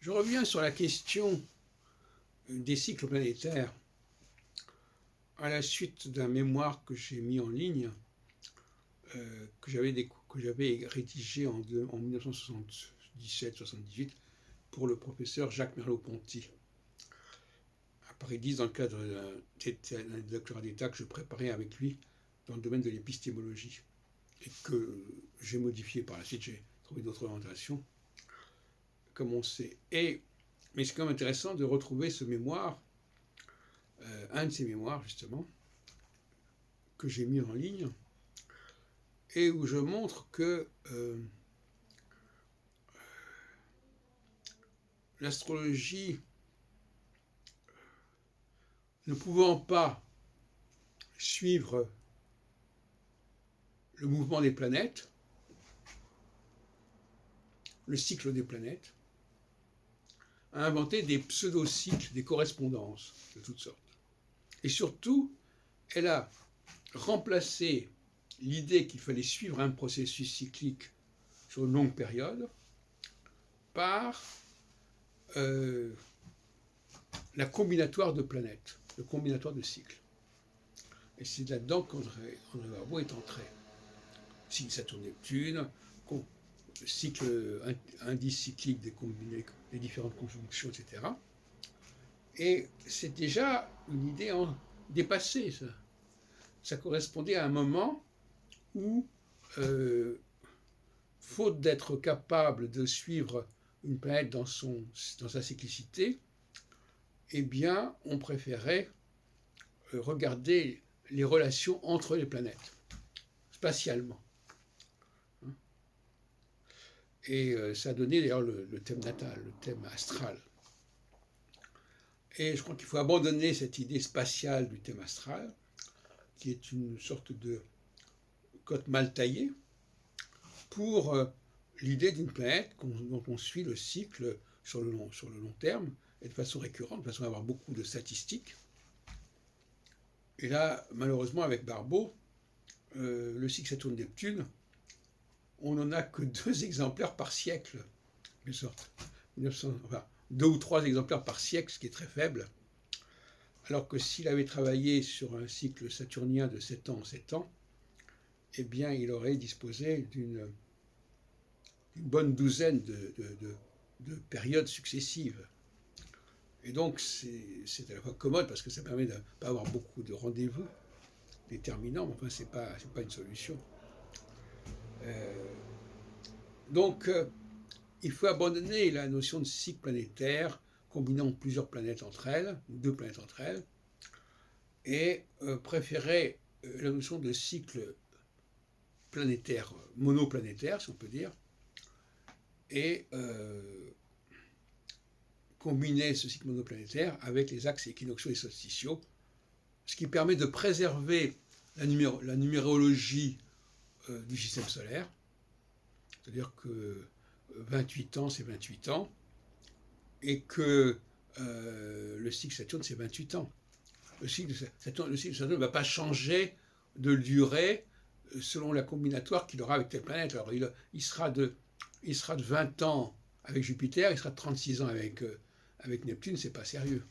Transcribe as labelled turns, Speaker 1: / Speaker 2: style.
Speaker 1: Je reviens sur la question des cycles planétaires à la suite d'un mémoire que j'ai mis en ligne, que j'avais rédigé en 1977-78 pour le professeur Jacques Merleau-Ponty à Paris 10 dans le cadre d'un doctorat d'État que je préparais avec lui dans le domaine de l'épistémologie et que j'ai modifié par la suite, j'ai trouvé d'autres orientations, comme on sait. Mais c'est quand même intéressant de retrouver ce mémoire, un de ces mémoires justement, que j'ai mis en ligne, et où je montre que l'astrologie, ne pouvant pas suivre le mouvement des planètes, le cycle des planètes, a inventé des pseudo-cycles, des correspondances de toutes sortes. Et surtout, elle a remplacé l'idée qu'il fallait suivre un processus cyclique sur une longue période par la combinatoire de planètes, le combinatoire de cycles. Et c'est là-dedans qu'André Barbeau est entré. Cycle Saturne-Neptune, cycle, indice cyclique des différentes conjonctions, etc. Et c'est déjà une idée dépassée, ça. Ça correspondait à un moment où, faute d'être capable de suivre une planète dans sa cyclicité, eh bien, on préférait regarder les relations entre les planètes, spatialement. Et ça a donné d'ailleurs le thème natal, le thème astral. Et je crois qu'il faut abandonner cette idée spatiale du thème astral, qui est une sorte de cote mal taillée, pour l'idée d'une planète dont on suit le cycle sur le long terme, et de façon récurrente, de façon à avoir beaucoup de statistiques. Et là, malheureusement, avec Barbeau, le cycle Saturne-Neptune, on n'en a que 2 exemplaires par siècle, de sorte. 2 ou 3 exemplaires par siècle, ce qui est très faible. Alors que s'il avait travaillé sur un cycle saturnien de 7 ans en 7 ans, eh bien, il aurait disposé d'une bonne douzaine de périodes successives. Et donc, c'est à la fois commode parce que ça permet de ne pas avoir beaucoup de rendez-vous déterminants, mais enfin, ce n'est pas une solution. Donc, il faut abandonner la notion de cycle planétaire, combinant plusieurs planètes entre elles, ou 2 planètes entre elles, et préférer la notion de cycle planétaire, monoplanétaire, si on peut dire, et combiner ce cycle monoplanétaire avec les axes équinoxiaux et solsticiaux, ce qui permet de préserver la numérologie du système solaire, c'est-à-dire que 28 ans, c'est 28 ans, et que le cycle Saturne, c'est 28 ans. Le cycle Saturne ne va pas changer de durée selon la combinatoire qu'il aura avec telle planète. Alors, il sera de 20 ans avec Jupiter, il sera de 36 ans avec Neptune, c'est pas sérieux.